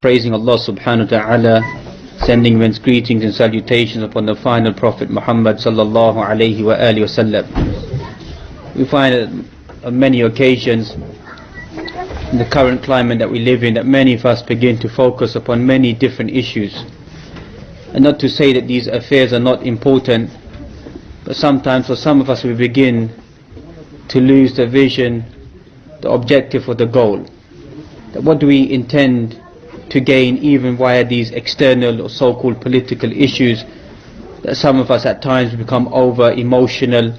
Praising Allah subhanahu wa ta'ala, sending men's greetings and salutations upon the final Prophet Muhammad sallallahu alayhi wa alihi wasallam. We find on many occasions in the current climate that we live in that many of us begin to focus upon many different issues. And not to say that these affairs are not important, but sometimes for some of us we begin to lose the vision, the objective or the goal. That what do we intend to gain even via these external or so-called political issues, that some of us at times become over emotional,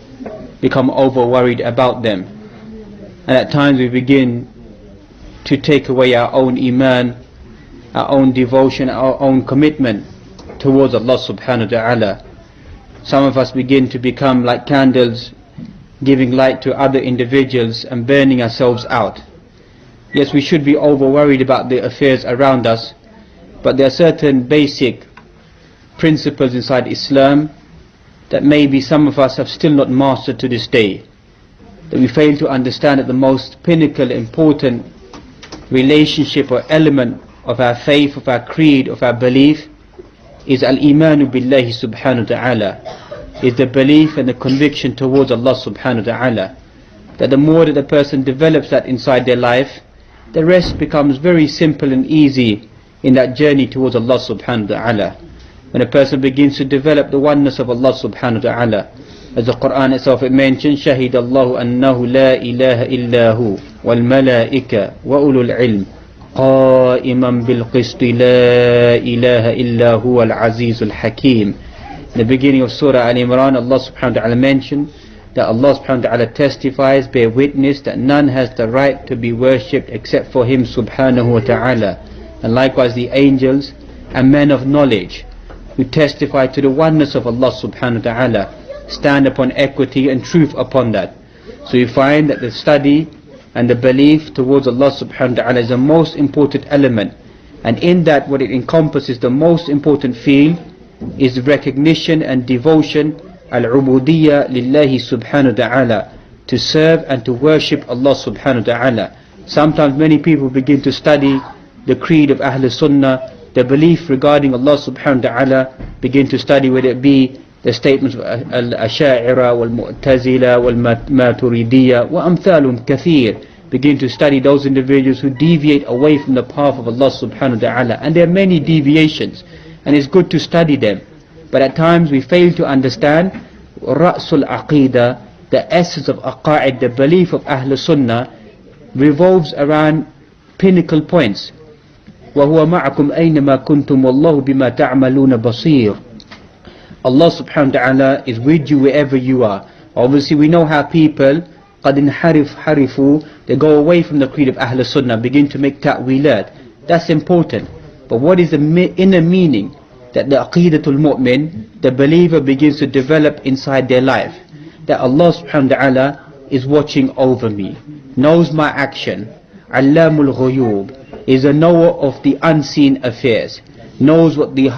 become over worried about them, and at times we begin to take away our own iman, our own devotion, our own commitment towards Allah subhanahu wa ta'ala. Some of us begin to become like candles, giving light to other individuals and burning ourselves out. Yes, we should be over worried about the affairs around us, but there are certain basic principles inside Islam that maybe some of us have still not mastered to this day, that we fail to understand that the most pinnacle, important relationship or element of our faith, of our creed, of our belief is al-imanu billahi subhanahu wa ta'ala, is the belief and the conviction towards Allah subhanahu wa ta'ala. That the more that the person develops that inside their life, the rest becomes very simple and easy in that journey towards Allah subhanahu wa ta'ala. When a person begins to develop the oneness of Allah subhanahu wa ta'ala, as the Quran itself it mentions, شَهِدَ اللَّهُ أَنَّهُ لَا إِلَهَ إِلَّا هُ وَالْمَلَائِكَةُ وَأُولُو الْعِلْمِ قَائِمًا بِالْقِسْطِ لَا إِلَهَ إِلَّا هُوَ الْعَزِيزُ الْحَكِيمُ. In the beginning of Surah Al-Imran, Allah subhanahu wa ta'ala mentioned that Allah subhanahu wa ta'ala testifies, bear witness that none has the right to be worshipped except for Him subhanahu wa ta'ala. And likewise the angels and men of knowledge who testify to the oneness of Allah subhanahu wa ta'ala stand upon equity and truth upon that. So you find that the study and the belief towards Allah subhanahu wa ta'ala is the most important element, and in that what it encompasses, the most important field is recognition and devotion, al-ubudiyya lillahi subhanahu wa ta'ala, to serve and to worship Allah subhanahu wa ta'ala. Sometimes many people begin to study the creed of Ahl Sunnah, the belief regarding Allah subhanahu wa ta'ala, begin to study whether it be the statements of al-asha'ira, wal-mu'tazila, wal-maturidiyya, wa amthalum kathir. Begin to study those individuals who deviate away from the path of Allah subhanahu wa ta'ala. And there are many deviations, and it's good to study them. But at times we fail to understand Ra'sul Aqidah, the essence of Aqa'id, the belief of Ahl Sunnah, revolves around pinnacle points. وَهُوَ مَعَكُمْ أَيْنَمَا كُنْتُمْ وَاللَّهُ بِمَا تَعْمَلُونَ بَصِيرٌ. Allah subhanahu wa ta'ala is with you wherever you are. Obviously we know how people قَدْ حَرِفُوا, they go away from the creed of Ahl Sunnah, begin to make ta'wilat. That's important. But what is the inner meaning that the aqidatul mu'min, the believer, begins to develop inside their life? That Allah subhanahu wa ta'ala is watching over me, knows my action, allamul ghuyub, is a knower of the unseen affairs, knows what the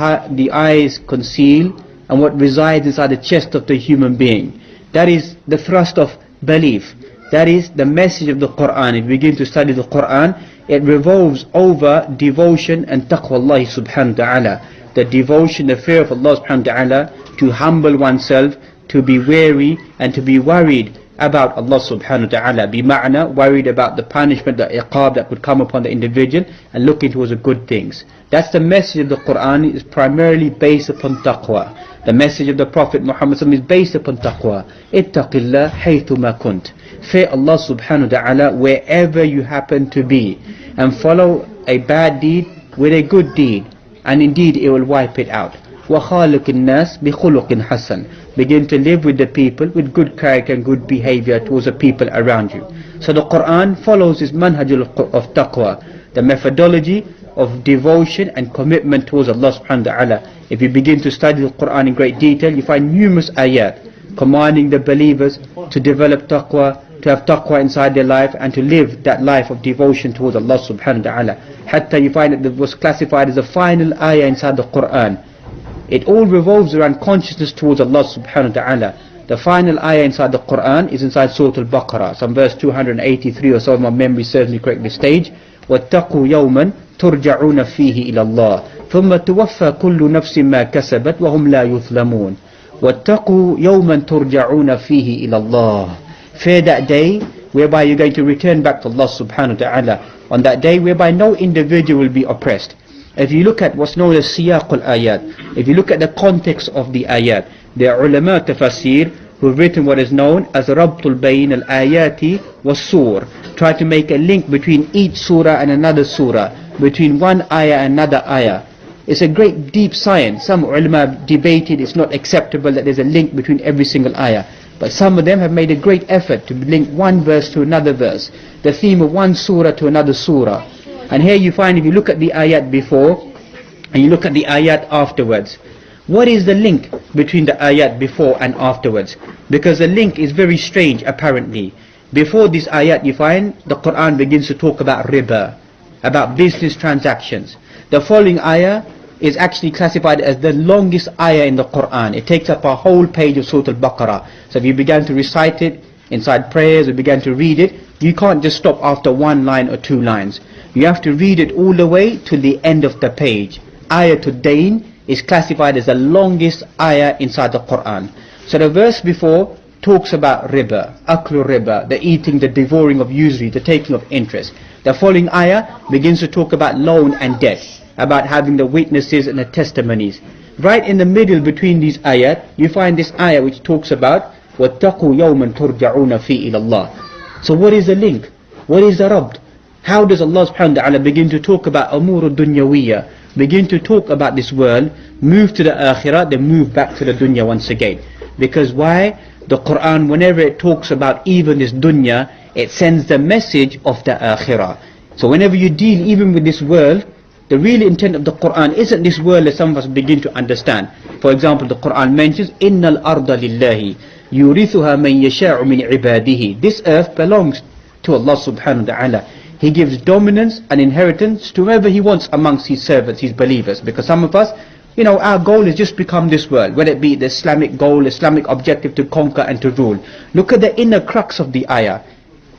eyes conceal and what resides inside the chest of the human being. That is the thrust of belief. That is the message of the Quran. If we begin to study the Quran, it revolves over devotion and taqwa Allah subhanahu wa ta'ala. The devotion, the fear of Allah subhanahu wa ta'ala, to humble oneself, to be wary and to be worried about Allah subhanahu wa ta'ala. Bima'na, worried about the punishment, the iqab that could come upon the individual, and looking towards the good things. That's the message of the Quran, is primarily based upon taqwa. The message of the Prophet Muhammad is based upon taqwa. Ittaqillah haythuma kunt. Fear Allah subhanahu wa ta'ala wherever you happen to be, and follow a bad deed with a good deed, and indeed it will wipe it out. وَخَالِقِ النَّاسِ بِخُلُقٍ حَسَنٍ. Begin to live with the people with good character and good behavior towards the people around you. So the Quran follows this manhaj of taqwa, the methodology of devotion and commitment towards Allah subhanahu wa ta'ala. If you begin to study the Quran in great detail, you find numerous ayat commanding the believers to develop taqwa, to have taqwa inside their life, and to live that life of devotion towards Allah subhanahu wa ta'ala. Hatta you find that it was classified as the final ayah inside the Quran. It all revolves around consciousness towards Allah subhanahu wa ta'ala. The final ayah inside the Quran is inside Surah Al-Baqarah, some verse 283 or so, if my memory serves me correctly, stage, وَاتَّقُوا يَوْمًا تُرْجَعُونَ فِيهِ إِلَى اللَّهِ ثُمَّ تُوَفَّى كُلُّ نَفْسٍ مَا كَسَبَتْ وَهُمْ لَا يُظْلَمُونَ وَاتَّقُوا يَوْمًا تُرْجَعُونَ فِيهِ إِلَى اللَّهِ. Fear that day whereby you're going to return back to Allah subhanahu wa ta'ala, on that day whereby no individual will be oppressed. If you look at what's known as siyaq al-ayat, if you look at the context of the ayat, the ulama tafsir who've written what is known as Rabtul Bayn al-ayati was-sur, try to make a link between each surah and another surah, between one ayah and another ayah. It's a great deep science. Some ulama debated it's not acceptable that there's a link between every single ayah, but some of them have made a great effort to link one verse to another verse, the theme of one surah to another surah. And here you find, if you look at the ayat before and you look at the ayat afterwards, what is the link between the ayat before and afterwards? Because the link is very strange apparently. Before this ayat you find the Quran begins to talk about riba, about business transactions. The following ayah is actually classified as the longest ayah in the Quran. It takes up a whole page of Surah Al-Baqarah. So if you began to recite it inside prayers, or began to read it, you can't just stop after one line or two lines. You have to read it all the way to the end of the page. Ayatul Dain is classified as the longest ayah inside the Quran. So the verse before talks about riba, aklu riba, the eating, the devouring of usury, the taking of interest. The following ayah begins to talk about loan and debt, about having the witnesses and the testimonies. Right in the middle between these ayat, you find this ayah which talks about وَاتَّقُوا يَوْمًا تُرْجَعُونَ فِي إِلَى اللَّهِ. So what is the link? What is the rabt? How does Allah subhanahu wa ta'ala begin to talk about umur dunyawiyya, begin to talk about this world, move to the akhirah, then move back to the dunya once again? Because why? The Quran, whenever it talks about even this dunya, it sends the message of the akhirah. So whenever you deal even with this world, the real intent of the Quran isn't this world as some of us begin to understand. For example, the Quran mentions إِنَّ الْأَرْضَ لِلَّهِ يُورِثُهَا مَنْ يَشَاءُ مِنْ عِبَادِهِ. This earth belongs to Allah subhanahu wa ta'ala. He gives dominance and inheritance to whoever He wants amongst His servants, His believers. Because some of us, our goal is just become this world, whether it be the Islamic goal, Islamic objective to conquer and to rule. Look at the inner crux of the ayah.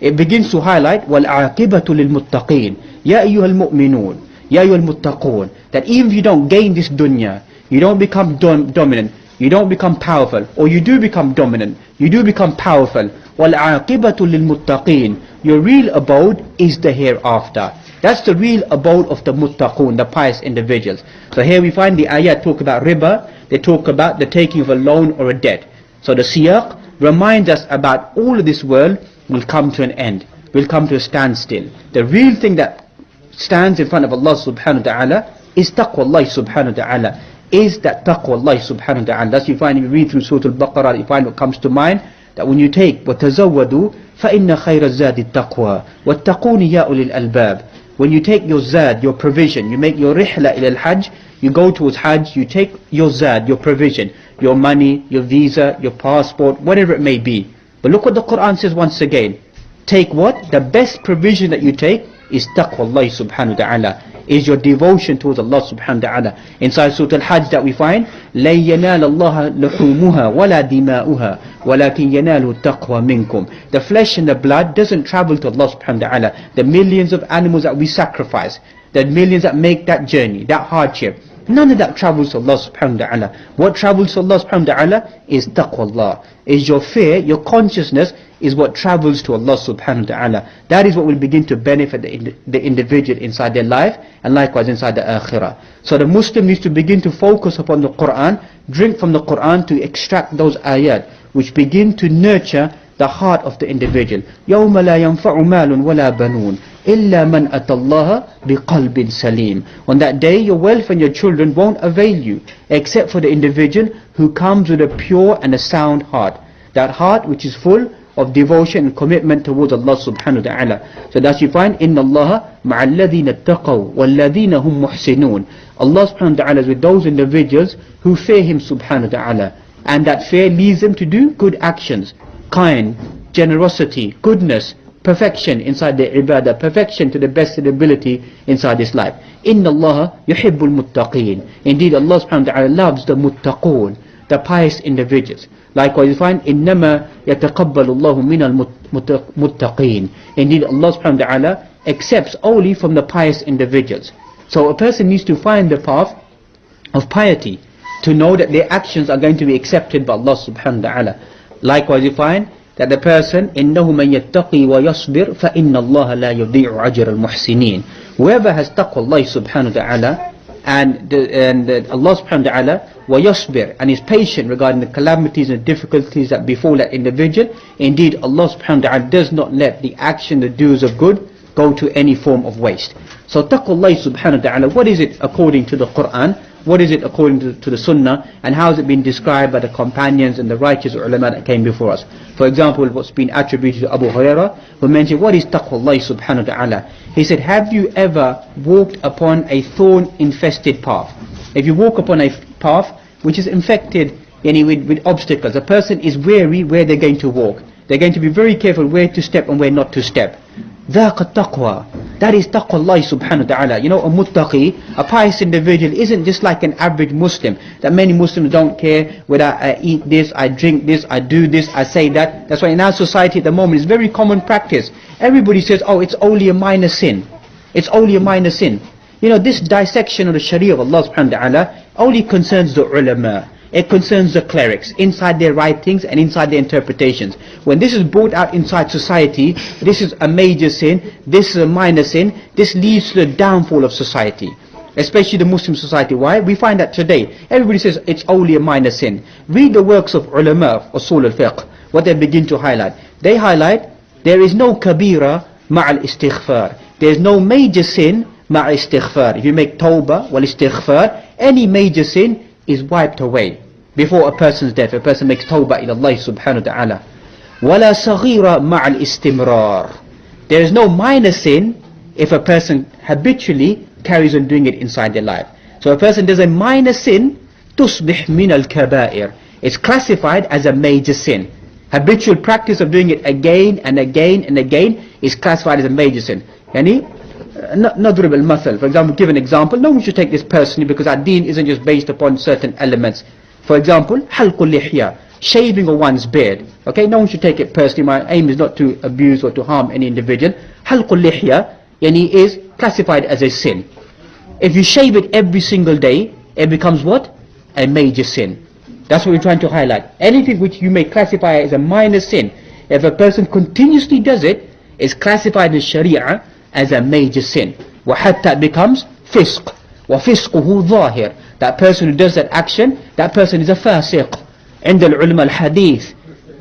It begins to highlight وَالْعَاقِبَةُ لِلْمُتَّقِينَ يَا أَيُّهَا الْمُؤْمِنُونَ يَا أَيُّهَا الْمُتَّقُونَ. That even if you don't gain this dunya, you don't become dominant, you don't become powerful, or you do become dominant, you do become powerful. وَالْعَاقِبَةُ لِلْمُتَّقِينَ. Your real abode is the hereafter. That's the real abode of the muttaqun, the pious individuals. So here we find the ayat talk about riba, they talk about the taking of a loan or a debt. So the siyaq reminds us about all of this world will come to an end, will come to a standstill. The real thing that stands in front of Allah subhanahu wa ta'ala is taqwa Allah subhanahu wa ta'ala, is that taqwa Allah subhanahu wa ta'ala. That's you find if you read through Surah Al-Baqarah, you find what comes to mind, that when you take وَتَزَوَّدُوا فَإِنَّ خَيْرَ الزَّادِ التَّقْوَى وَاتَّقُونِ يَا أُولِي الْأَلْبَابِ. When you take your zad, your provision, you make your rihla ila al-hajj, you go towards hajj, you take your zad, your provision, your money, your visa, your passport, whatever it may be. But look what the Quran says once again. Take what? The best provision that you take is taqwa Allah subhanahu wa ta'ala, is your devotion towards Allah subhanahu wa ta'ala. Inside Surah Al-Hajj that we find, لَن يَنَالَ اللَّهَ لُحُومُهَا وَلَا دِمَاؤُهَا وَلَكِنْ يَنَالُ التَّقْوَى مِنْكُمْ. The flesh and the blood doesn't travel to Allah subhanahu wa ta'ala. The millions of animals that we sacrifice, the millions that make that journey, that hardship, none of that travels to Allah subhanahu wa ta'ala. What travels to Allah subhanahu wa ta'ala is taqwa Allah, is your fear, your consciousness is what travels to Allah subhanahu wa ta'ala. That is what will begin to benefit the individual inside their life and likewise inside the akhirah. So the Muslim needs to begin to focus upon the Quran, drink from the Quran to extract those ayat which begin to nurture the heart of the individual. يَوْمَ لَا يَنْفَعُ مَالٌ وَلَا بَنُونَ إِلَّا مَنْ أَتَى اللَّهَ بِقَلْبٍ سَلِيمٍ. On that day your wealth and your children won't avail you except for the individual who comes with a pure and a sound heart. That heart which is full of devotion and commitment towards Allah subhanahu wa ta'ala. So that you find, إِنَّ اللَّهَ مَعَ الَّذِينَ اتَّقَوْا وَالَّذِينَ هُمْ مُحْسِنُونَ. Allah subhanahu wa ta'ala is with those individuals who fear Him subhanahu wa ta'ala. And that fear leads them to do good actions, kind, generosity, goodness, perfection inside their ibadah, perfection to the best of their ability inside this life. إِنَّ اللَّهَ يُحِبُّ الْمُتَّقِينَ. Indeed Allah subhanahu wa ta'ala loves the muttaqun, the pious individuals. Likewise you find, إِنَّمَا يَتَقَبَّلُ اللَّهُ مِنَ الْمُتَّقِينَ. Indeed Allah subhanahu wa ta'ala accepts only from the pious individuals. So a person needs to find the path of piety to know that their actions are going to be accepted by Allah subhanahu wa ta'ala. Likewise you find that the person إِنَّهُ مَنْ يَتَّقِي وَيَصْبِرْ فَإِنَّ اللَّهَ لَا يُضِيعُ عَجْرَ الْمُحْسِنِينَ. Whoever has taqwa Allah subhanahu wa ta'ala and Allah subhanahu wa ta'ala وَيَصْبِرْ, and is patient regarding the calamities and difficulties that befall that individual, indeed Allah subhanahu wa ta'ala does not let the action, the doers of good go to any form of waste. So taqwa Allah subhanahu wa ta'ala, what is it according to the Quran? What is it according to the Sunnah, and how has it been described by the companions and the righteous ulama that came before us? For example, what's been attributed to Abu Hurairah, who mentioned, what is taqwa Allah subhanahu wa ta'ala? He said, have you ever walked upon a thorn infested path? If you walk upon a path which is infected with obstacles, a person is wary where they're going to walk. They're going to be very careful where to step and where not to step. ذاق التقوى. That is taqwa Allah subhanahu wa ta'ala. You know, a muttaqi, a pious individual, isn't just like an average Muslim, that many Muslims don't care whether I eat this, I drink this, I do this, I say that. That's why in our society at the moment it's very common practice. Everybody says, oh, it's only a minor sin. It's only a minor sin. You know, this dissection of the Sharia of Allah subhanahu wa ta'ala only concerns the ulama. It concerns the clerics, inside their writings and inside their interpretations. When this is brought out inside society, this is a major sin, this is a minor sin, this leads to the downfall of society, especially the Muslim society. Why? We find that today, everybody says it's only a minor sin. Read the works of ulama, usul al-fiqh, what they begin to highlight. They highlight, there is no kabira ma'al istighfar. There is no major sin ma'al istighfar. If you make tawbah wal istighfar, any major sin is wiped away before a person's death. A person makes tawbah ila Allah subhanahu wa ta'ala. وَلَا صَغِيرَ مَعَ الْإِسْتِمْرَارِ. There is no minor sin if a person habitually carries on doing it inside their life. So a person does a minor sin, تُصْبِحْ مِنَ الْكَبَائِرِ. It's classified as a major sin. Habitual practice of doing it again and again and again is classified as a major sin. Yani, نضرب المثل. For example, give an example. No one should take this personally, because our deen isn't just based upon certain elements. For example, حلق اللحية, shaving of one's beard. Okay, no one should take it personally. My aim is not to abuse or to harm any individual. حلق اللحية yani is classified as a sin. If you shave it every single day, it becomes what? A major sin. That's what we're trying to highlight. Anything which you may classify as a minor sin, if a person continuously does it, is classified in Sharia as a major sin. وَحَتَّى it becomes fisq. وَفِسْقُهُ ظَاهِر. That person who does that action, that person is a fasiq. عند العلماء الحديث.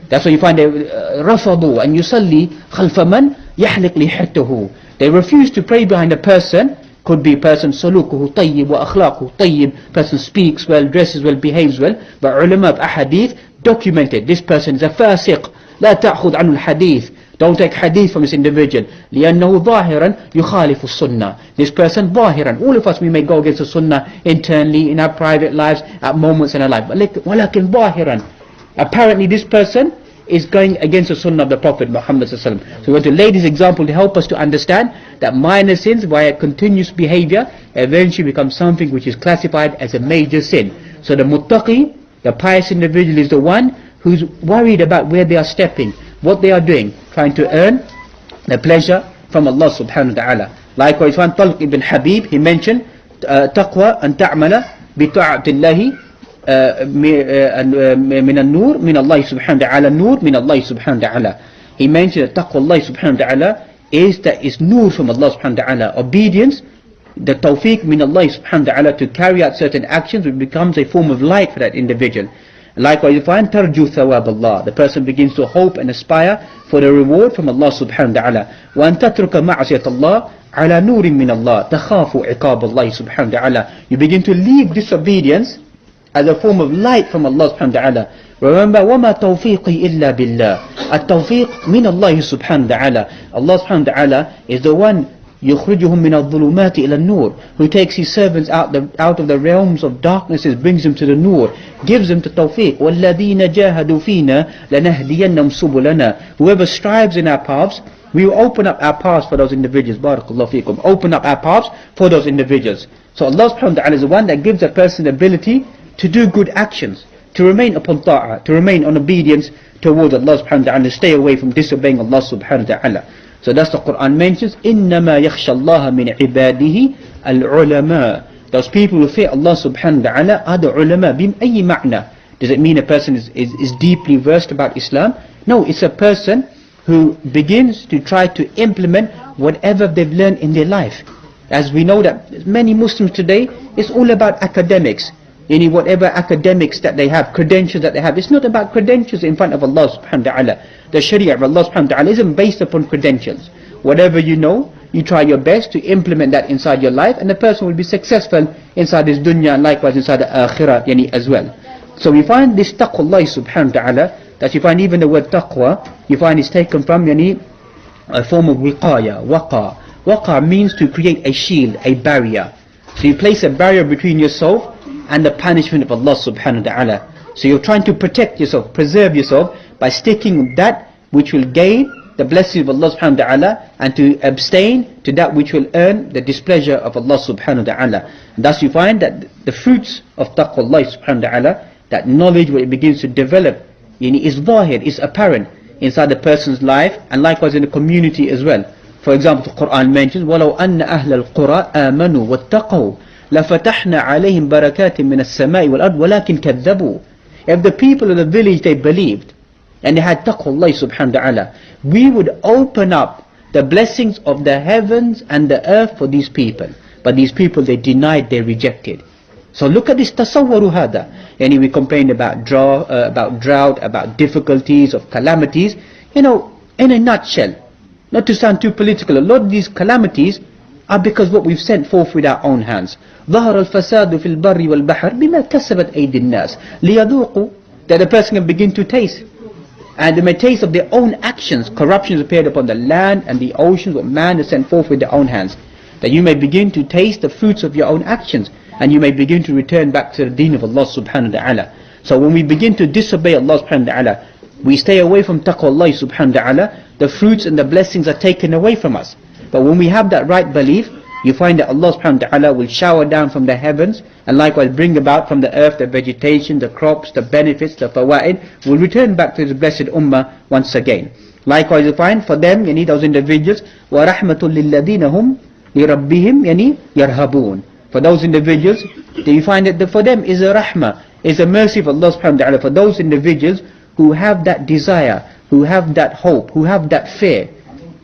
That's why you find they رفضوا أن يصلي خلف من يحلق لحيته. They refuse to pray behind a person. Could be person سلوكه طيب وأخلاقه طيب, person speaks well, dresses well, behaves well, but ulama of ahadith documented this person is a fasiq. لا تأخذ عنه الحديث. Don't take hadith from this individual. لأنه ظاهرا يخالف السنة. This person ظاهرا. All of us, we may go against the sunnah internally in our private lives at moments in our life. ولكن ظاهرا. Apparently this person is going against the sunnah of the Prophet Muhammad sallallahu alaihi wasallam. So we want to lay this example to help us to understand that minor sins via continuous behavior eventually become something which is classified as a major sin. So the muttaqi, the pious individual, is the one who's worried about where they are stepping, what they are doing, trying to earn the pleasure from Allah subhanahu wa ta'ala. Likewise, one Talq ibn Habib, he mentioned taqwa an ta'mala bi ta'atillahi min al-nur min Allah subhanahu wa ta'ala, nur min Allah subhanahu wa ta'ala. He mentioned that taqwa Allah subhanahu wa ta'ala is that is nur from Allah subhanahu wa ta'ala, obedience, the tawfiq min Allah subhanahu wa ta'ala to carry out certain actions, which becomes a form of light for that individual. Likewise, you find tarju thawab Allah, the person begins to hope and aspire for the reward from Allah subhanahu wa ta'ala. Wa an tatruka ma'asiyat Allah ala nurin min Allah takhafu iqab Allah subhanahu wa ta'ala. You begin to leave disobedience as a form of light from Allah subhanahu wa ta'ala. Remember, وَمَا تَوْفِيقِي إِلَّا بِاللَّهِ. التوفيق من الله سبحانه وتعالى. Allah subhanahu wa ta'ala is the one يخرجهم من الظلمات إلى النور, who takes his servants out of the realms of darknesses, brings them to the nur, gives them the tawfiq. وَالَّذِينَ جَاهَدُوا فِينَا لَنَهْدِيَنَّهُمْ سُبُلَنَا. Whoever strives in our paths, we will open up our paths for those individuals. Barakallahu feekum. Open up our paths for those individuals. So Allah subhanahu wa ta'ala is the one that gives a person the ability to do good actions, to remain upon ta'ah, to remain on obedience towards Allah subhanahu wa ta'ala, stay away from disobeying Allah subhanahu wa ta'ala. So that's the Quran mentions, إِنَّمَا يَخْشَى اللَّهَ مِنْ عِبَادِهِ الْعُلَمَاء. Those people who fear Allah subhanahu wa ta'ala are the ulama. بِأَيِّ مَعْنَى? Does it mean a person is deeply versed about Islam? No, it's a person who begins to try to implement whatever they've learned in their life. As we know that many Muslims today, it's all about academics. Whatever academics that they have, credentials that they have, it's not about credentials in front of Allah subhanahu wa ta'ala. The Sharia of Allah subhanahu wa ta'ala isn't based upon credentials. Whatever you know, you try your best to implement that inside your life, and the person will be successful inside this dunya and likewise inside the akhirah as well. So we find this taqwa subhanahu wa ta'ala, that you find even the word taqwa, you find it's taken from a form of wiqaya, waqa. Waqa means to create a shield, a barrier. So you place a barrier between yourself and the punishment of Allah subhanahu wa ta'ala. So you're trying to protect yourself, preserve yourself by sticking with that which will gain the blessing of Allah subhanahu wa ta'ala, and to abstain to that which will earn the displeasure of Allah subhanahu wa ta'ala. And thus you find that the fruits of taqwa subhanahu wa ta'ala, that knowledge when it begins to develop, is zahir, is apparent inside the person's life, and likewise in the community as well. For example, the Quran mentions, وَلَوْ أَنَّ أَهْلَ الْقُرَىٰ آمَنُوا وَاتَّقَوْا لَفَتَحْنَا عَلَيْهِمْ بَرَكَاتٍ مِّنَ السَّمَاءِ وَالْأَرْضِ وَلَكِنْ كَذَّبُوا. If the people of the village, they believed, and they had taqwa subhanahu wa ta'ala, we would open up the blessings of the heavens and the earth for these people. But these people, they denied, they rejected. So look at this tasawwaru hada. We complain about drought, about difficulties, of calamities. In a nutshell, not to sound too political, a lot of these calamities are because what we've sent forth with our own hands. ظهر الفساد في البر والبحر بما كسبت أيدي الناس ليذوقوا, that a person can begin to taste, and they may taste of their own actions. Corruption has appeared upon the land and the oceans, what man has sent forth with their own hands, that you may begin to taste the fruits of your own actions, and you may begin to return back to the deen of Allah subhanahu wa ta'ala. So when we begin to disobey Allah subhanahu wa ta'ala, we stay away from taqwa Allah subhanahu wa ta'ala, the fruits and the blessings are taken away from us. But when we have that right belief, you find that Allah subhanahu wa ta'ala will shower down from the heavens, and likewise bring about from the earth the vegetation, the crops, the benefits, the fawaid, will return back to the blessed ummah once again. Likewise you find for them, those individuals, وَرَحْمَةٌ لِلَّذِينَ هُمْ لِرَبِّهِمْ يَرْهَبُونَ. For those individuals, you find that for them is a rahmah, is a mercy of Allah subhanahu wa ta'ala, for those individuals who have that desire, who have that hope, who have that fear,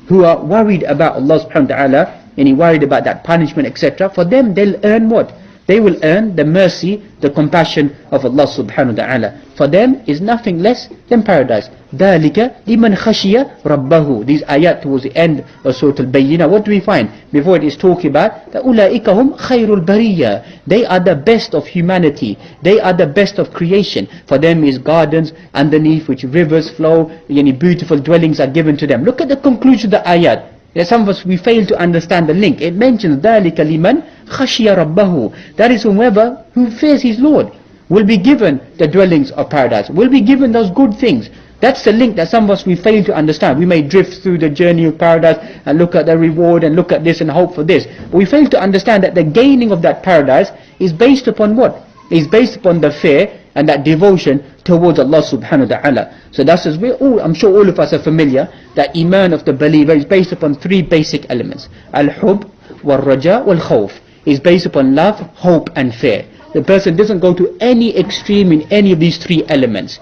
who are worried about Allah subhanahu wa ta'ala, worried about that punishment, etc. For them, they'll earn what? They will earn the mercy, the compassion of Allah subhanahu wa ta'ala. For them is nothing less than paradise. ذَلِكَ لِمَنْ خَشِيَ رَبَّهُ. These ayat towards the end of Surah Al-Bayyinah, what do we find? Before it is talking about that أُولَٰئِكَ هُمْ خَيْرُ الْبَرِيَّةِ. They are the best of humanity. They are the best of creation. For them is gardens underneath which rivers flow, beautiful dwellings are given to them. Look at the conclusion of the ayat. Some of us, we fail to understand the link. It mentions ذَلِكَ لِمَنْ خَشِيَ رَبَّهُ. That is whomever who fears his Lord will be given the dwellings of paradise, will be given those good things. That's the link that some of us, we fail to understand. We may drift through the journey of paradise and look at the reward and look at this and hope for this. But we fail to understand that the gaining of that paradise is based upon what? Is based upon the fear and that devotion towards Allah subhanahu wa ta'ala. So that's as I'm sure all of us are familiar, that iman of the believer is based upon three basic elements. Al-hub, wal-raja, wal-khawf. Is based upon love, hope and fear. The person doesn't go to any extreme in any of these three elements.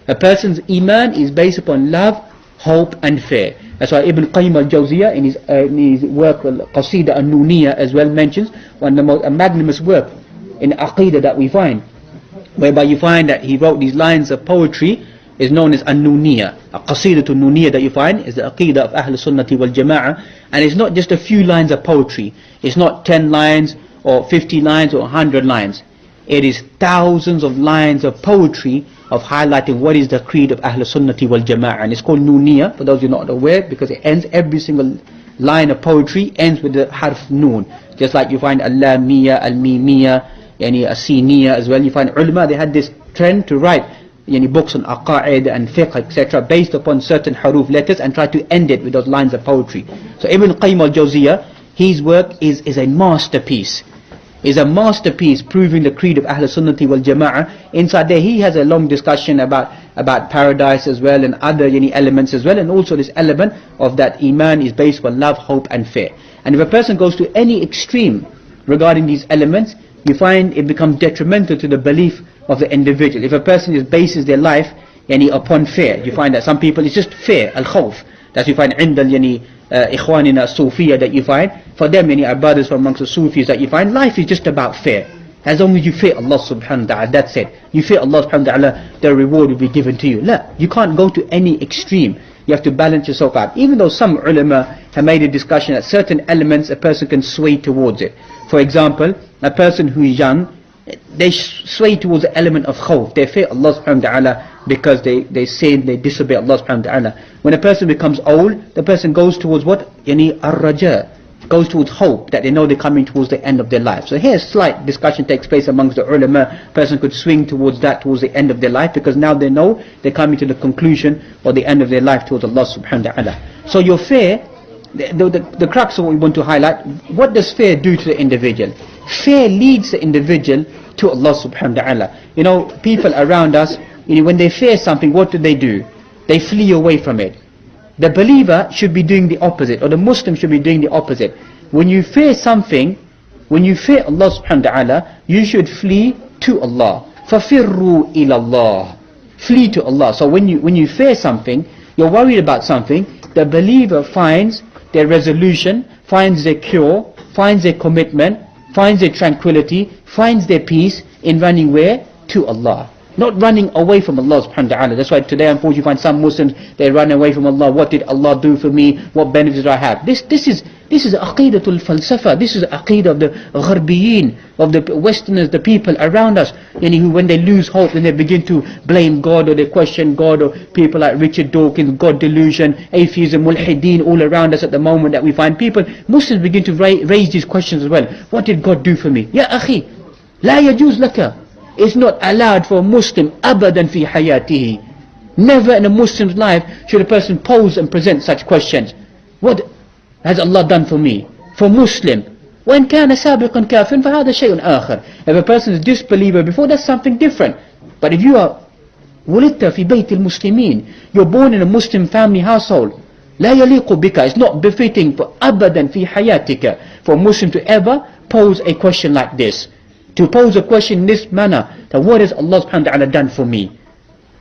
A person's iman is based upon love, hope and fear. That's why Ibn Qayyim al-Jawziyah in his work Qasida al-Nuniyah as well mentions one of the most magnanimous work in Aqidah that we find, whereby you find that he wrote these lines of poetry is known as An-Nuniyah. A Qasida to Nuniyah that you find is the Aqidah of Ahl Sunnati wal Jama'ah, and it's not just a few lines of poetry. It's not 10 lines or 50 lines or 100 lines. It is thousands of lines of poetry of highlighting what is the creed of Ahl Sunnati wal Jama'ah, and it's called Nuniyah for those who are not aware, because it ends, every single line of poetry ends with the harf Noon, just like you find Al-Lamiyah, Al-Mimiyah, As-Siniyah as well. You find ulama, they had this trend to write books on aqa'id and fiqh, etc., based upon certain haruf letters, and try to end it with those lines of poetry. So Ibn Qayyim al-Jawziyah, his work is a masterpiece. Is a masterpiece proving the creed of Ahl Sunnati wal Jama'ah. Inside there he has a long discussion about about paradise as well, and other elements as well. And also this element of that iman is based on love, hope and fear. And if a person goes to any extreme regarding these elements, you find it becomes detrimental to the belief of the individual. If a person bases their life upon fear, you find that some people, it's just fear, al-khawf. That you find عند إخواننا الصوفية, that you find for them, our brothers from amongst the Sufis, that you find life is just about fear. As long as you fear Allah subhanahu wa ta'ala, that's it. You fear Allah subhanahu wa ta'ala, the reward will be given to you. No, you can't go to any extreme. You have to balance yourself out. Even though some ulama have made a discussion that certain elements a person can sway towards it. For example, a person who is young, they sway towards the element of khawf. They fear Allah subhanahu wa ta'ala because they sin, they disobey Allah subhanahu wa ta'ala. When a person becomes old, the person goes towards what? Ar-raja, goes towards hope, that they know they're coming towards the end of their life. So here slight discussion takes place amongst the ulama. Person could swing towards that, towards the end of their life, because now they know they're coming to the conclusion or the end of their life towards Allah subhanahu wa ta'ala. So your fear, the crux of what we want to highlight, what does fear do to the individual? Fear leads the individual to Allah subhanahu wa ta'ala. People around us, when they fear something, what do? They flee away from it. The believer should be doing the opposite, or the Muslim should be doing the opposite. When you fear something, when you fear Allah subhanahu wa ta'ala, you should flee to Allah. فَفِرُّوا إِلَى اللَّهِ, flee to Allah. So when you fear something, you're worried about something, the believer finds their resolution, finds their cure, finds their commitment, finds their tranquility, finds their peace in running where? To Allah. Not running away from Allah subhanahu wa ta'ala. That's why today unfortunately you find some Muslims, they run away from Allah. What did Allah do for me? What benefits do I have? This is aqidatul falsafa. This is aqidah of the gharbiyin, of the Westerners, the people around us. Who when they lose hope, then they begin to blame God, or they question God, or people like Richard Dawkins, God delusion, atheism, mulhideen, all around us at the moment, that we find people, Muslims begin to raise these questions as well. What did God do for me? Ya akhi, la yajuz laka. It's not allowed for a Muslim abadan fi hayatihi. Never in a Muslim's life should a person pose and present such questions. What has Allah done for me? For Muslim, وَإِنْ كَانَ سَابِقًا كَافٍ فَهَذَا شَيْءٌ آخر. If a person is disbeliever before, that's something different. But if you are وُلِدْتَ فِي بَيْتِ الْمُسْلِمِينَ, you're born in a Muslim family household, لَا يَلِيقُ بِكَ, it's not befitting for abadan fi hayatika, for a Muslim to ever pose a question like this. To pose a question in this manner, that what has Allah subhanahu wa ta'ala done for me?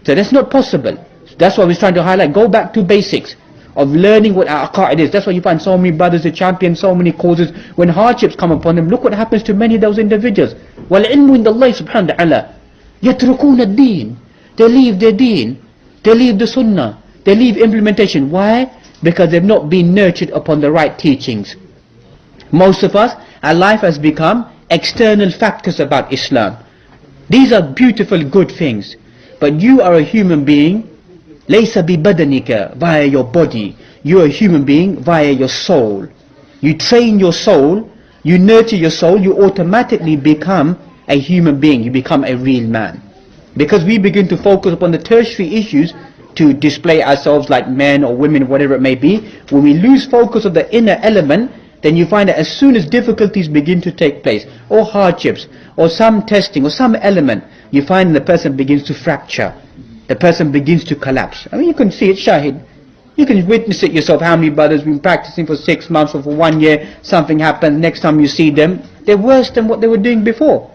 So that's not possible. That's why we're trying to highlight, go back to basics of learning what our aqa'id is. That's why you find so many brothers who champion so many causes. When hardships come upon them, look what happens to many of those individuals. وَالْعِلْمُ عِنْدَ اللَّهِ subhanahu wa ta'ala. يَتْرُكُونَ الدِّينَ. They leave their deen. They leave the sunnah. They leave implementation. Why? Because they've not been nurtured upon the right teachings. Most of us, our life has become external factors about Islam. These are beautiful, good things. But you are a human being, laysa bi badanika, via your body. You are a human being via your soul. You train your soul, you nurture your soul, you automatically become a human being. You become a real man. Because we begin to focus upon the tertiary issues to display ourselves like men or women, whatever it may be. When we lose focus of the inner element, then you find that as soon as difficulties begin to take place, or hardships, or some testing, or some element, you find the person begins to fracture. The person begins to collapse. I mean, you can see it, shahid. You can witness it yourself. How many brothers been practicing for 6 months or for 1 year, something happens, next time you see them, they're worse than what they were doing before.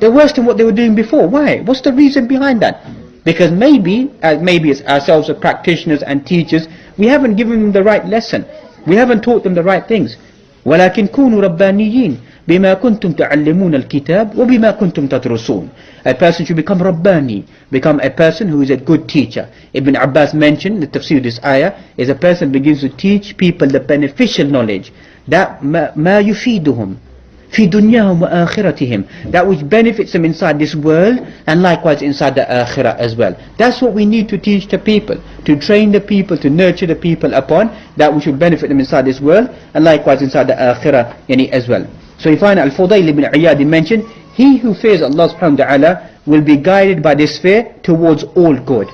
They're worse than what they were doing before. Why? What's the reason behind that? Because maybe it's ourselves as practitioners and teachers, we haven't given them the right lesson. We haven't taught them the right things. وَلَكِنْ كُونُوا رَبَّانِيِّينَ بِمَا كُنْتُمْ تَعَلِّمُونَ الْكِتَابِ وَبِمَا كُنْتُمْ تَدْرُسُونَ. A person should become Rabbani, become a person who is a good teacher. Ibn Abbas mentioned, the tafsir of this ayah, is a person begins to teach people the beneficial knowledge, that مَا يُفِيدُهُمْ فِي دُنْيَاهُمْ وَآخِرَتِهِمْ, that which benefits them inside this world and likewise inside the akhirah as well. That's what we need to teach the people, to train the people, to nurture the people upon that which will benefit them inside this world and likewise inside the akhirah as well. So you find Al-Fudayl ibn Iyad mentioned, he who fears Allah subhanahu wa ta'ala will be guided by this fear towards all good.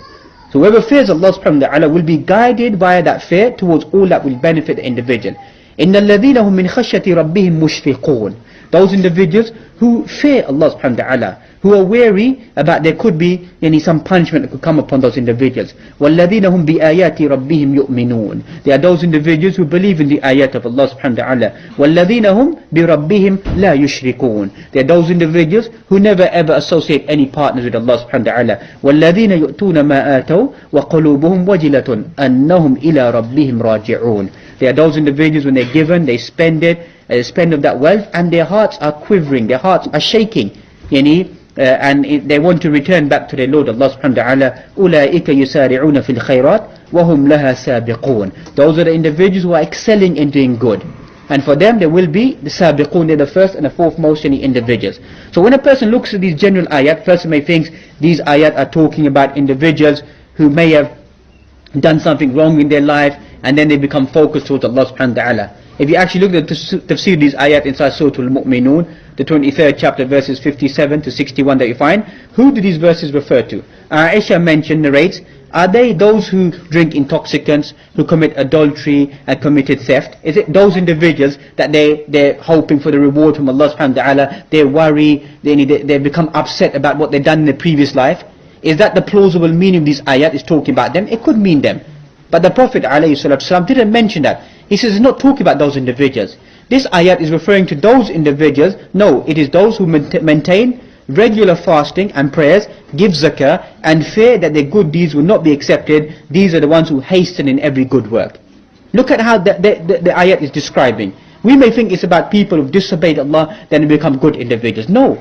So whoever fears Allah subhanahu wa ta'ala will be guided by that fear towards all that will benefit the individual. إِنَّ الَّذِينَ هُمْ مِنْ خَشْيَةِ رَبِّهِمْ مُشْفِقُونَ. Those individuals who fear Allah subhanahu wa ta'ala, who are wary about there could be some punishment that could come upon those individuals. وَالَّذِينَ هُمْ بِآيَاتِ رَبِّهِمْ يُؤْمِنُونَ. They are those individuals who believe in the ayat of Allah subhanahu wa ta'ala. وَالَّذِينَ هُمْ بِرَبِّهِمْ لَا يُشْرِكُونَ. They are those individuals who never ever associate any partners with Allah subhanahu wa ta'ala. وَالَّذِينَ يُؤْتُونَ مَا آتَوْا وَقُلُوبُهُمْ وَجِلَةٌ أَنَّهُمْ إِلَى رَبِّهِمْ رَاجِعُونَ. They are those individuals when they're given, they spend it, they spend of that wealth, and their hearts are quivering, their hearts are shaking, and they want to return back to their Lord Allah subhanahu wa ta'ala. أُولَٰئِكَ يُسَارِعُونَ فِي الْخَيْرَاتِ وَهُمْ لَهَا سَابِقُونَ. Those are the individuals who are excelling in doing good. And for them, there will be the sabiqun, they're the first and the foremost individuals. So when a person looks at these general ayat, person may think these ayat are talking about individuals who may have done something wrong in their life, and then they become focused towards Allah subhanahu wa ta'ala. If you actually look at the tafsir these ayat inside Surah Al-Mu'minun, the 23rd chapter, verses 57 to 61 that you find, who do these verses refer to? Aisha narrates, are they those who drink intoxicants, who commit adultery and committed theft? Is it those individuals that they're hoping for the reward from Allah subhanahu wa ta'ala, they worry, they become upset about what they've done in the previous life? Is that the plausible meaning of these ayat is talking about them? It could mean them. But the Prophet ﷺ didn't mention that. He says it's not talking about those individuals. This ayat is referring to those individuals. No, it is those who maintain regular fasting and prayers, give zakah, and fear that their good deeds will not be accepted. These are the ones who hasten in every good work. Look at how the ayat is describing. We may think it's about people who've disobeyed Allah, then become good individuals. No.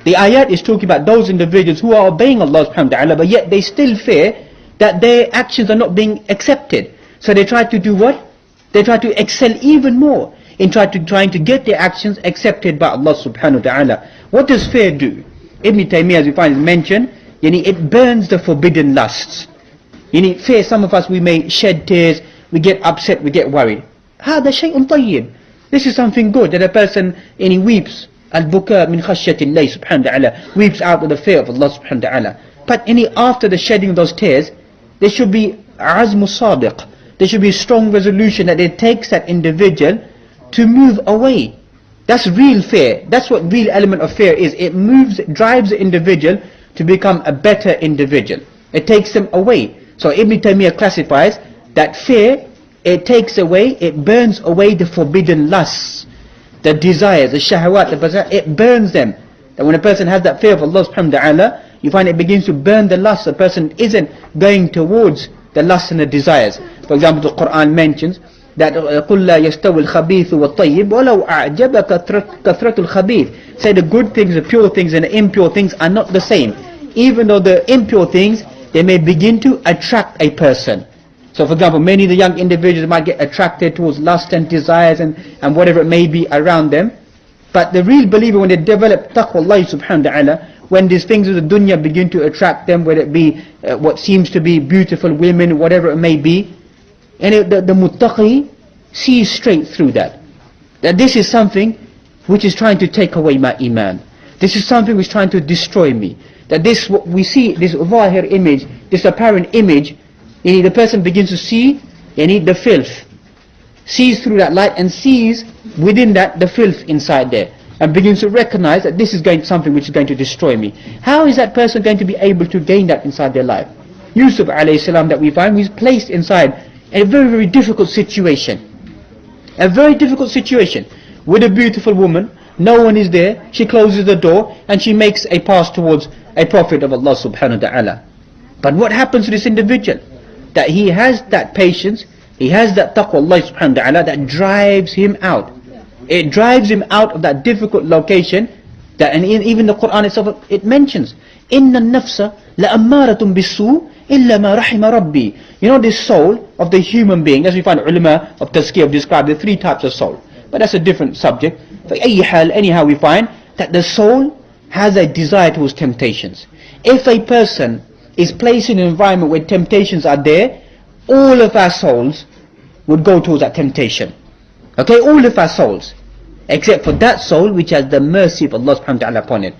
The ayat is talking about those individuals who are obeying Allah subhanahu wa ta'ala, but yet they still fear that their actions are not being accepted. So they try to do what? They try to excel even more in trying to get their actions accepted by Allah subhanahu wa ta'ala. What does fear do? Ibn Taymiyyah, as we find, is mentioned, it burns the forbidden lusts. Fear, some of us, we may shed tears, we get upset, we get worried. هذا شيء طيب. This is something good, that a person weeps. Al-buka min khashyatillah subhanahu wa ta'ala, weeps out of the fear of Allah subhanahu wa ta'ala. But after the shedding of those tears, there should be azmu sadiq. There should be a strong resolution that it takes that individual to move away. That's real fear. That's what real element of fear is. It drives the individual to become a better individual. It takes them away. So Ibn Taymiyyah classifies that fear, it takes away, it burns away the forbidden lusts, the desires, the shahawat, it burns them. That when a person has that fear of Allah subhanahu wa ta'ala, you find it begins to burn the lust. The person isn't going towards the lust and the desires. For example, the Quran mentions that قُلْ لَا يَسْتَوِي الْخَبِيثُ وَالطَّيِّبُ وَلَوْ أَعْجَبَكَ كَثْرَةُ الْخَبِيثِ. Say the good things, the pure things and the impure things are not the same. Even though the impure things, they may begin to attract a person. So for example, many of the young individuals might get attracted towards lust and desires and whatever it may be around them. But the real believer, when they develop taqwa Allah subhanahu wa ta'ala, when these things of the dunya begin to attract them, whether it be what seems to be beautiful women, whatever it may be, and the muttaqi sees straight through that. That this is something which is trying to take away my iman. This is something which is trying to destroy me. That this, what we see, this zahir image, this apparent image, the person begins to see the filth. Sees through that light and sees within that the filth inside there. And begins to recognize that this is something which is going to destroy me. How is that person going to be able to gain that inside their life? Yusuf alayhi salam, that we find, was placed inside a very, very difficult situation. A very difficult situation. With a beautiful woman, no one is there, she closes the door and she makes a pass towards a prophet of Allah subhanahu wa ta'ala. But what happens to this individual? That he has that patience, he has that taqwa Allah subhanahu wa ta'ala that drives him out. It drives him out of that difficult location. And even the Quran itself, it mentions, Inna nafsa la'ammaratun bisu illa ma rahima rabbi. This soul of the human being, as we find ulama of tazkiyah have described the three types of soul. But that's a different subject. Anyhow, we find that the soul has a desire towards temptations. If a person is placed in an environment where temptations are there, all of our souls would go towards that temptation. Okay, all of our souls, except for that soul which has the mercy of Allah subhanahu wa ta'ala upon it.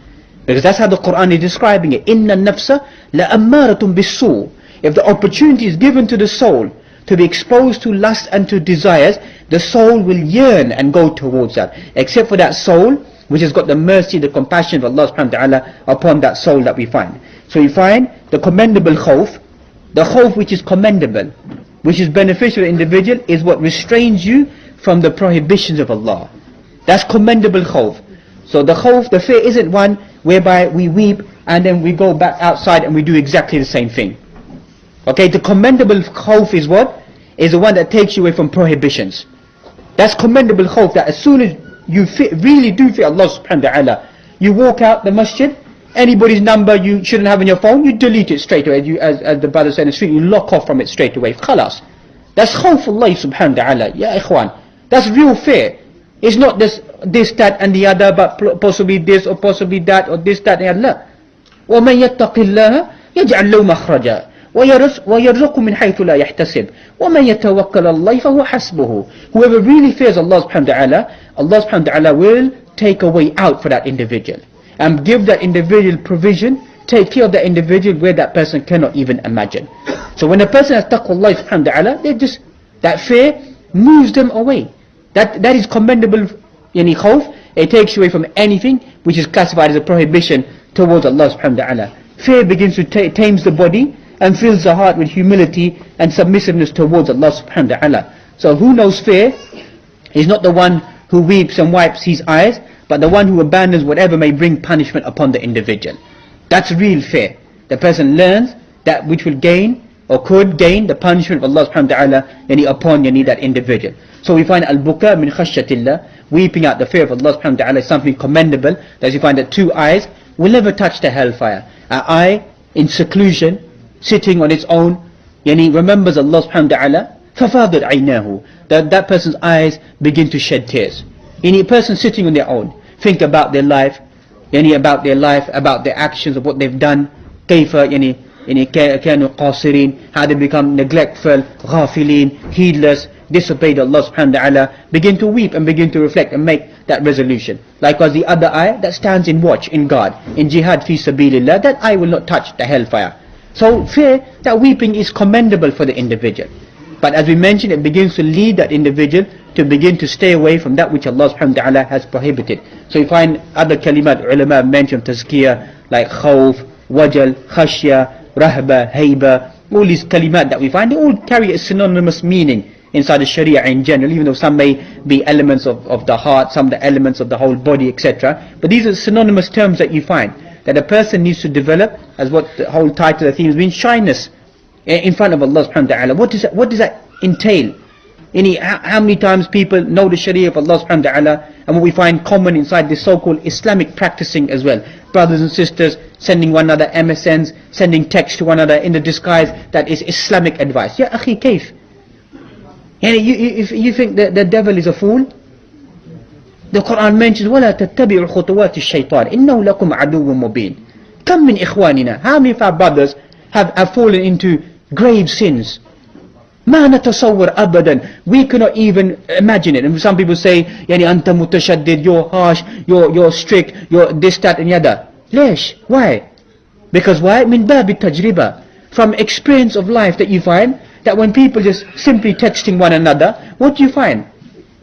Because that's how the Quran is describing it. Inna nafsa la'ammaratun bisu. If the opportunity is given to the soul to be exposed to lust and to desires, the soul will yearn and go towards that. Except for that soul which has got the mercy, the compassion of Allah subhanahu wa ta'ala upon that soul that we find. So we find the commendable khawf, the khawf which is commendable, which is beneficial to the individual, is what restrains you from the prohibitions of Allah. That's commendable khawf. So the khawf, the fear, isn't one whereby we weep and then we go back outside and we do exactly the same thing. Okay, the commendable khawf is what? Is the one that takes you away from prohibitions. That's commendable khawf, that as soon as you really do fear Allah subhanahu wa ta'ala, you walk out the masjid, anybody's number you shouldn't have on your phone, you delete it straight away. As the brother said in the street, you lock off from it straight away. Khalas. That's khawf Allah subhanahu wa ta'ala. Ya ikhwan. That's real fear. It's not this, that and the other, but possibly this or possibly that or this, that and the other. وَمَنْ يَتَّقِ اللَّهَ يَجْعَلْ لَهُ مَخْرَجًا وَيَرْزُقْهُ مِنْ حَيْثُ لَا يَحْتَسِبُ وَمَنْ يَتَوَكَّلَ اللَّهِ فَهُوَ حَسْبُهُ. Whoever really fears Allah subhanahu wa ta'ala, Allah subhanahu wa ta'ala will take a way out for that individual and give that individual provision, take care of that individual where that person cannot even imagine. So when a person has taqwa subhanahu wa ta'ala, they just, that fear moves them away. That is commendable yani khawf. It takes you away from anything which is classified as a prohibition towards Allah subhanahu wa ta'ala. Fear begins to tames the body and fills the heart with humility and submissiveness towards Allah subhanahu wa ta'ala. So who knows fear is not the one who weeps and wipes his eyes, but the one who abandons whatever may bring punishment upon the individual. That's real fear. The person learns that which will gain or could gain the punishment of Allah subhanahu wa ta'ala upon that individual. So we find al-buka min khashyatillah, weeping out the fear of Allah subhanahu wa ta'ala, is something commendable. That you find that two eyes will never touch the hellfire. An eye in seclusion, sitting on its own, remembers Allah subhanahu wa ta'ala, فَفَاضَتْ عَيْنَاهُ, that person's eyes begin to shed tears. A person sitting on their own, think about their life, about their actions, of what they've done, كيف كانوا قاصرين, how they become neglectful, غافلين, heedless, disobeyed Allah subhanahu wa ta'ala, begin to weep and begin to reflect and make that resolution. Likewise the other eye that stands in watch, in guard, in jihad fi sabilillah, that eye will not touch the hellfire. So fear, that weeping is commendable for the individual. But as we mentioned, it begins to lead that individual to begin to stay away from that which Allah subhanahu wa ta'ala has prohibited. So you find other kalimat ulama mentioned tazkiyah, like khawf, wajal, khashya, rahba, hayba, all these kalimat that we find, they all carry a synonymous meaning inside the Sharia in general, even though some may be elements of the heart, some the elements of the whole body, etc. But these are synonymous terms that you find, that a person needs to develop, as what the whole title of the theme has been, shyness in front of Allah subhanahu wa ta'ala. What does that entail? How many times people know the Sharia of Allah subhanahu wa ta'ala, and what we find common inside this so-called Islamic practicing as well. Brothers and sisters sending one another MSNs, sending text to one another in the disguise that is Islamic advice. Ya akhi, kaif? If you think that the devil is a fool, the Quran mentions وَلَا تَتَّبِعُوا خُطُوَاتِ الشَّيْطَانِ إِنَّهُ لَكُمْ عَدُوٌّ مُبِينٌ. Come min ikhwanina, how many of our brothers have fallen into grave sins? مَا نَتَصَوَّرْ أَبَدًا, we cannot even imagine it. And some people say أنت متشدد, you're harsh, you're strict, you're this, that and the other. ليش? Why? Because why? من باب التجربة, from experience of life, that you find that when people just simply texting one another, what do you find?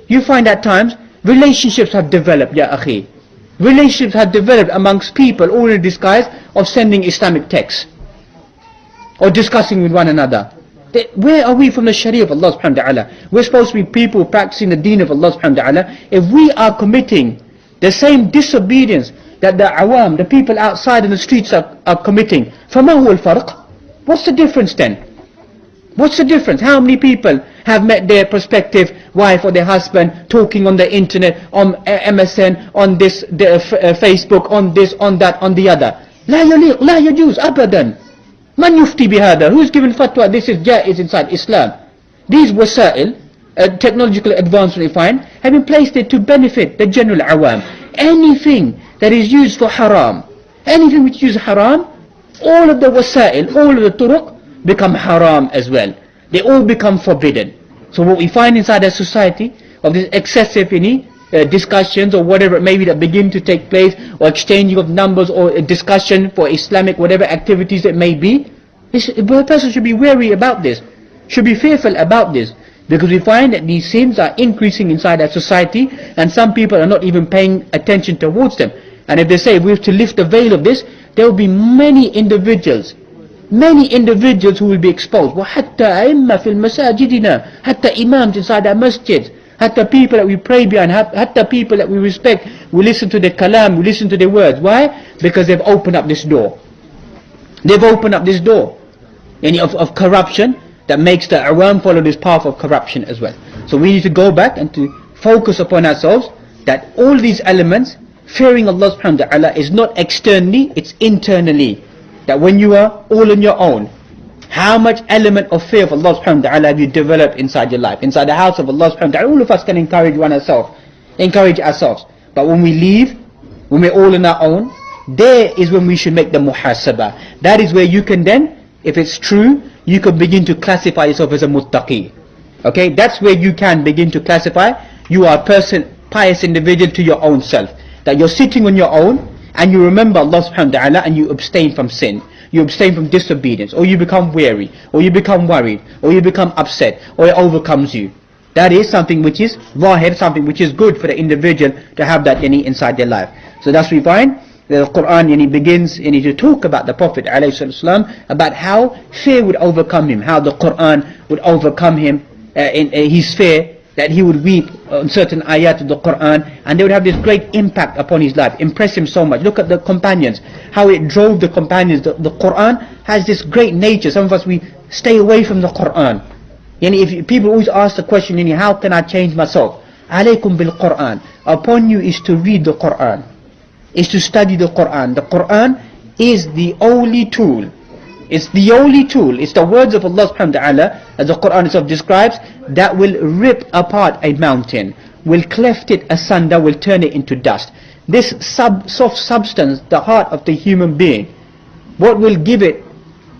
You find at times relationships have developed, ya akhi. Relationships have developed amongst people all in the disguise of sending Islamic texts or discussing with one another. Where are we from the Sharia of Allah subhanahu wa ta'ala? We're supposed to be people practicing the deen of Allah subhanahu wa ta'ala. If we are committing the same disobedience that the awam, the people outside in the streets are committing, فَمَا هُوَ الْفَرْقِ? What's the difference then? What's the difference? How many people have met their prospective wife or their husband talking on the internet, on MSN, on this, Facebook, on this, on that, on the other? لا يليق, لا يجوز أبدا. Man yufti bihada, who's given fatwa this is jaiz inside Islam? These wasail, technological advancement we find, have been placed there to benefit the general awam. Anything that is used for haram, anything which is used haram, all of the wasail, all of the turuq become haram as well. They all become forbidden. So what we find inside a society of this excessive discussions or whatever it may be that begin to take place, or exchanging of numbers, or a discussion for Islamic whatever activities it may be, a person should be wary about this, should be fearful about this. Because we find that these sins are increasing inside our society, and some people are not even paying attention towards them. And if they say we have to lift the veil of this, there will be many individuals who will be exposed. وَحَتَّى أَئِمَّةً فِي الْمَسَاجِدِنَا, hatta imams inside our masjids, hatta people that we pray behind, hatta people that we respect, we listen to their kalam, we listen to their words. Why? Because they've opened up this door. They've opened up this door of corruption that makes the awam follow this path of corruption as well. So we need to go back and to focus upon ourselves that all these elements, fearing Allah subhanahu wa ta'ala, is not externally, it's internally. That when you are all on your own, how much element of fear of Allah subhanahu wa ta'ala have you developed inside your life, inside the house of Allah subhanahu wa ta'ala? All of us can encourage ourselves. But when we leave, when we're all on our own, there is when we should make the muhasabah. That is where you can then, if it's true, you can begin to classify yourself as a muttaqi. Okay, that's where you can begin to classify you are a person, pious individual to your own self. That you're sitting on your own and you remember Allah subhanahu wa ta'ala and you abstain from sin, you abstain from disobedience, or you become weary, or you become worried, or you become upset, or it overcomes you. That is something which is zahir, something which is good for the individual to have that inside their life. So that's we find the Quran begins to talk about the Prophet ﷺ, about how fear would overcome him, how the Quran would overcome him in his fear, that he would weep on certain ayat of the Quran, and they would have this great impact upon his life, impress him so much. Look at the companions, how it drove the companions. The Quran has this great nature. Some of us, we stay away from the Quran. If people always ask the question, how can I change myself? Alaykum bil Quran. Upon you is to read the Quran, is to study the Quran. The Quran is the only tool. It's the only tool. It's the words of Allah subhanahu wa ta'ala, as the Quran itself describes, that will rip apart a mountain, will cleft it asunder, will turn it into dust. This soft substance, the heart of the human being, what will give it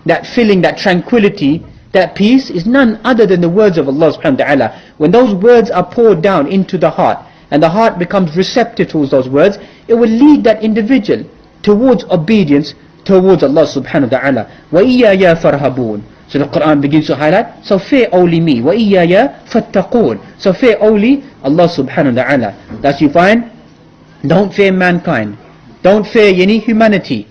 that feeling, that tranquility, that peace, is none other than the words of Allah subhanahu wa ta'ala. When those words are poured down into the heart, and the heart becomes receptive towards those words, it will lead that individual towards obedience towards Allah subhanahu wa ta'ala. وَإِيَّايَا فَارْهَبُونَ. So the Quran begins to highlight, so fear only me. وَإِيَّايَا فَاتَّقُونَ. So fear only Allah subhanahu wa ta'ala. That's you find, don't fear mankind, don't fear humanity,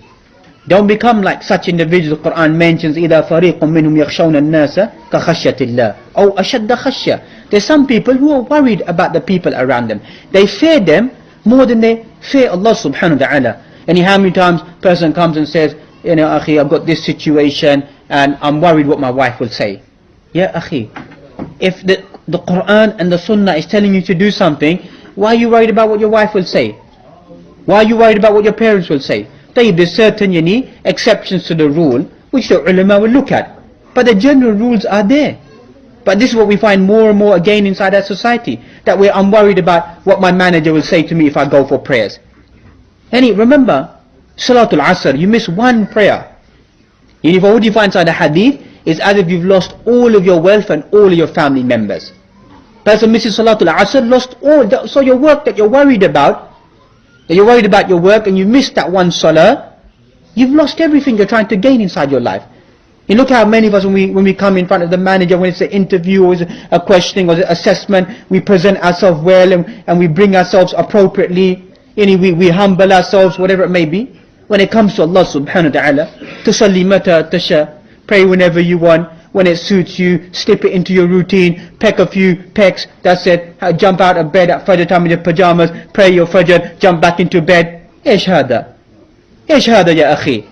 don't become like such individuals. The Quran mentions إِذَا فَرِيقٌ مِّنْهُمْ يَخْشَوْنَ النَّاسَ كَخَشْيَةِ اللَّهِ أَوْ أَشَدَّ خَشْيَةً. There's some people who are worried about the people around them. They fear them more than they fear Allah subhanahu wa ta'ala. And how many times a person comes and says, akhi, I've got this situation and I'm worried what my wife will say. Yeah, akhi, if the Quran and the Sunnah is telling you to do something, why are you worried about what your wife will say? Why are you worried about what your parents will say? There's certain exceptions to the rule which the ulama will look at, but the general rules are there. But this is what we find more and more again inside our society, that I'm worried about what my manager will say to me if I go for prayers. And remember, Salatul Asr, you miss one prayer, if what you find inside the hadith is as if you've lost all of your wealth and all of your family members. Person misses Salatul Asr, lost all. So your work that you're worried about, your work, and you missed that one salah, you've lost everything you're trying to gain inside your life. You look how many of us, when we come in front of the manager, when it's an interview or it's a questioning or an assessment, we present ourselves well and we bring ourselves appropriately. We humble ourselves, whatever it may be. When it comes to Allah subhanahu wa ta'ala, tusalli mata tasha, pray whenever you want, when it suits you, slip it into your routine, peck a few pecks, that's it, jump out of bed at Fajr time in your pajamas, pray your Fajr, jump back into bed. ايش هذا يا أخي؟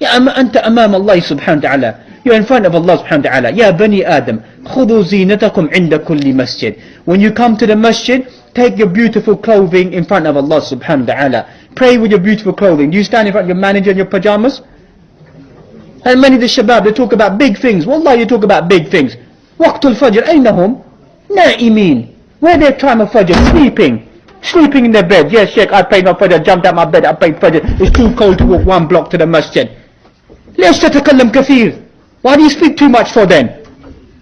يا أنت أمام الله سبحانه وتعالى. You're in front of Allah subhanahu wa ta'ala. يا بني آدم خذوا زينتكم عند كل مسجد. When you come to the masjid, take your beautiful clothing in front of Allah subhanahu wa ta'ala. Pray with your beautiful clothing. Do you stand in front of your manager in your pajamas? And many of the shabab, they talk about big things. Wallah, you talk about big things. Waqtul Fajr, aynahum? Na'imin. Where their time of Fajr? Sleeping in their bed. Yes, Sheikh, I prayed my Fajr, jumped out my bed, I prayed Fajr. It's too cold to walk 1 block to the masjid. ليش تتكلم كثير? Why do you speak too much for then?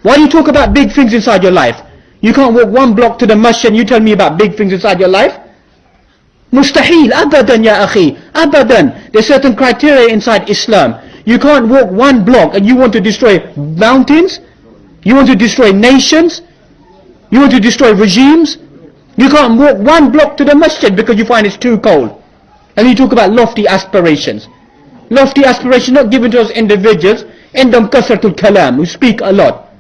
Why do you talk about big things inside your life? You can't walk 1 block to the masjid and you tell me about big things inside your life? Mustahil, abadan ya akhi, abadan. There's certain criteria inside Islam. You can't walk 1 block and you want to destroy mountains? You want to destroy nations? You want to destroy regimes? You can't walk 1 block to the masjid because you find it's too cold. And you talk about lofty aspirations. Lofty aspirations not given to us individuals. Indam kasratul kalam, who speak a lot.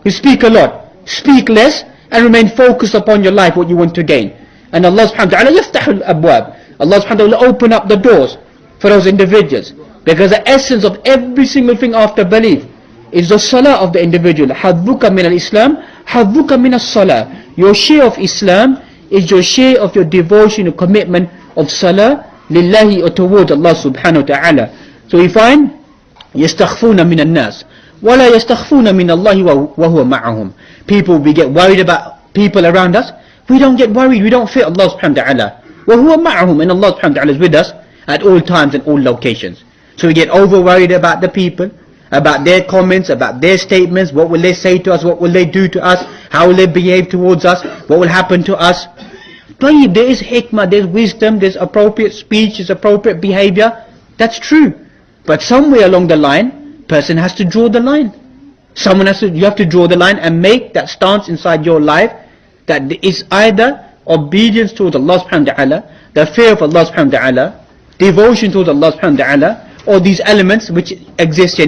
You speak a lot. Speak less and remain focused upon your life, what you want to gain. And Allah subhanahu wa ta'ala yaftahul abwab. Allah subhanahu wa ta'ala will open up the doors for those individuals. Because the essence of every single thing after belief is the salah of the individual. Hadduka min al-Islam, hadduka min as-salah. Your share of Islam is your share of your devotion and commitment of salah lillahi or towards Allah subhanahu wa ta'ala. So we find yastakhfuna min al-nas wala yastakhfuna min Allahi wa huwa ma'ahum. People, we get worried about people around us. We don't get worried, we don't fear Allah subhanahu wa ta'ala. Wa huwa ma'ahum, and Allah subhanahu wa ta'ala is with us at all times and all locations. So we get over worried about the people, about their comments, about their statements. What will they say to us? What will they do to us? How will they behave towards us? What will happen to us? But there is hikmah, there's wisdom, there's appropriate speech, there's appropriate behavior. That's true. But somewhere along the line, person has to draw the line. You have to draw the line and make that stance inside your life that it's either obedience towards Allah subhanahu wa ta'ala, the fear of Allah subhanahu wa ta'ala, devotion towards Allah subhanahu wa ta'ala, or these elements which exist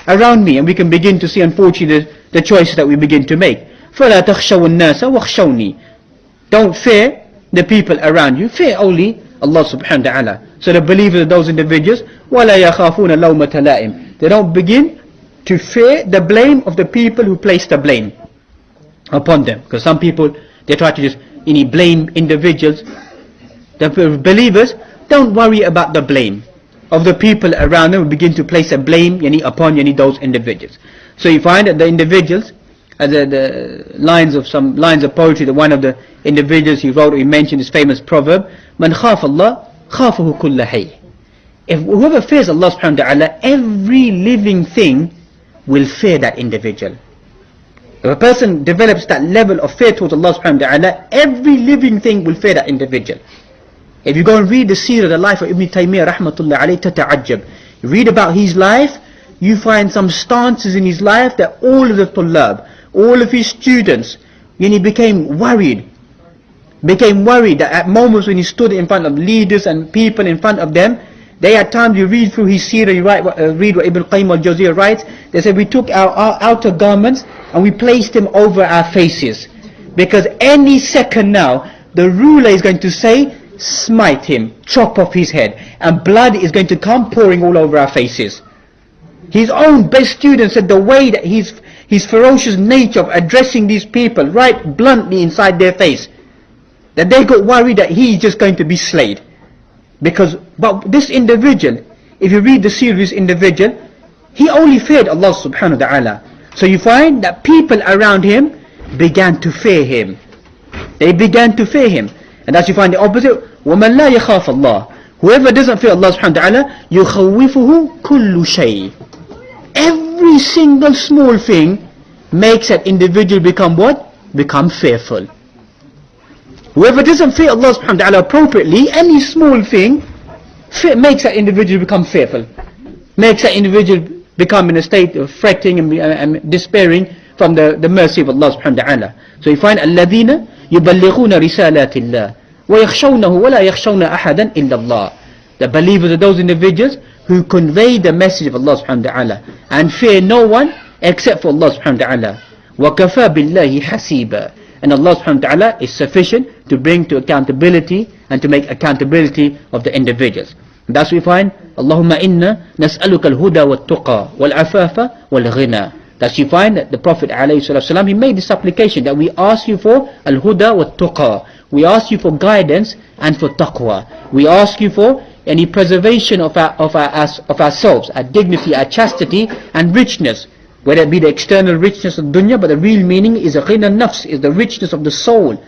around me. And we can begin to see, unfortunately, the choices that we begin to make. فَلَا تَخْشَوُا النَّاسَ وَخْشَوْنِي. Don't fear the people around you, fear only Allah subhanahu wa ta'ala. So the believers of those individuals, وَلَا يَخَافُونَ لَوْمَةَ لَائِمٍ. They don't begin to fear the blame of the people who place the blame upon them. Because some people, they try to just blame individuals. The believers don't worry about the blame of the people around them. We begin to place a blame upon those individuals. So you find that the individuals, the lines of poetry, that one of the individuals he wrote, he mentioned this famous proverb, Man khaf Allah, khafahu kulla hayy. If whoever fears Allah subhanahu wa ta'ala, every living thing will fear that individual. If a person develops that level of fear towards Allah subhanahu wa ta'ala, every living thing will fear that individual. If you go and read the seerah, the life of Ibn Taymiyyah rahmatullah alayhi, tata'ajjab. You read about his life, you find some stances in his life that all of the tullab, all of his students, he became worried that at moments when he stood in front of leaders and people in front of them, they at times, you read through his seerah, you read what Ibn Qayyim al-Jawziyah writes, they said we took our outer garments and we placed them over our faces. Because any second now, the ruler is going to say, smite him, chop off his head, and blood is going to come pouring all over our faces. His own best student said the way that his ferocious nature of addressing these people right bluntly inside their face, that they got worried that he's just going to be slayed. But this individual, if you read the seerah of this individual, he only feared Allah subhanahu wa ta'ala. So you find that people around him began to fear him. They began to fear him. And as you find the opposite, وَمَنْ لَا يَخَافَ اللَّهِ. Whoever doesn't fear Allah subhanahu wa ta'ala, يُخَوِّفُهُ كُلُّ شَيْءٍ. Every single small thing makes that individual become what? Become fearful. Whoever doesn't fear Allah subhanahu wa ta'ala appropriately, any small thing makes that individual become fearful. Makes that individual become in a state of fretting and despairing from the mercy of Allah subhanahu wa ta'ala. So you find الَّذِينَ يُبَلِّغُونَ رِسَالَاتِ اللَّهِ وَيَخْشَوْنَهُ وَلَا يَخْشَوْنَ أَحَدًا إِلَّا اللَّهِ. The believers are those individuals who convey the message of Allah subhanahu wa ta'ala and fear no one except for Allah subhanahu wa ta'ala. وَكَفَى بِاللَّهِ حَسِيبًا. And Allah subhanahu wa ta'ala is sufficient to bring to accountability and to make accountability of the individuals. And that's we find, Allahumma inna nas'aluka al-huda wal-tuqa wal-afafa wal-ghina. That's you find that the Prophet ﷺ, he made this supplication that we ask you for al-huda wal-tuqa. We ask you for guidance and for taqwa. We ask you for any preservation of ourselves, our dignity, our chastity and richness. Whether it be the external richness of dunya, but the real meaning is a ghina nafs, is the richness of the soul.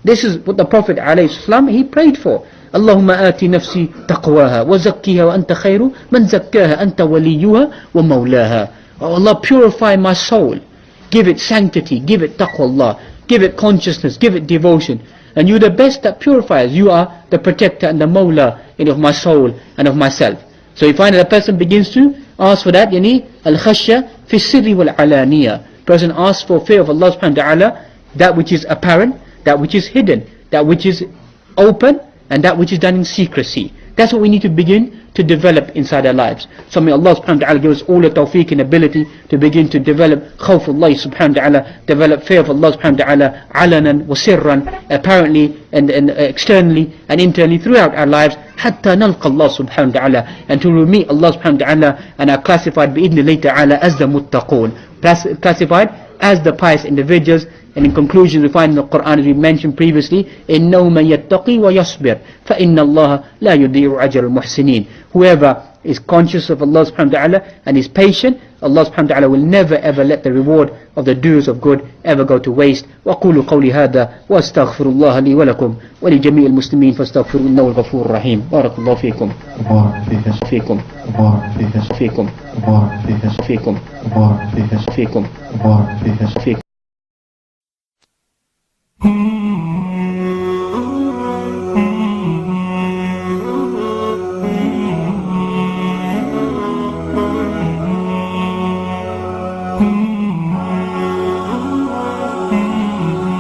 This is what the Prophet ﷺ, he prayed for. Allahumma ati nafsi taqwaha wa zakkiha wa anta khayru man zakkaha anta waliyuha wa mawlaha. Oh Allah, purify my soul, give it sanctity, give it taqwa Allah, give it consciousness, give it devotion. And you're the best that purifies. You are the protector and the mawla of my soul and of myself. So you find that a person begins to ask for that, al-khashya fi sirri wal alaniya. Person asks for fear of Allah subhanahu wa ta'ala, that which is apparent, that which is hidden, that which is open, and that which is done in secrecy. That's what we need to begin to develop inside our lives. So may Allah subhanahu wa ta'ala give us all the tawfiq and ability to begin to develop khawfullah subhanahu wa ta'ala, develop fear of Allah subhanahu wa ta'ala, alanan wa sirran, apparently and externally and internally throughout our lives, hatta nalqa Allah subhanahu wa ta'ala, until we meet Allah subhanahu wa ta'ala and are classified bi'idhnillahi ta'ala as the muttaqoon, classified as the pious individuals. And in conclusion, we find in the Quran, as we mentioned previously, إِنَّهُ مَنْ يَتَّقِي وَيَصْبِرْ فَإِنَّ اللَّهَ لَا يُضِيعُ أَجْرَ الْمُحْسِنِينَ. Whoever is conscious of Allah subhanahu wa ta'ala and is patient, Allah subhanahu wa ta'ala will never ever let the reward of the doers of good ever go to waste. وَقُولُوا قَوْلِ هَذَا وَأَسْتَغْفِرُ اللَّهَ لِي وَلَكُمْ وَلِجَمِيعِ الْمُسْلِمِينَ فَاسْتَغْفِرُوا إِنَّهُ الْغَفُورُ الرَّحِيمُ. بارك الله فيكم. فيكم. فيكم. فيكم. فيكم. فيكم.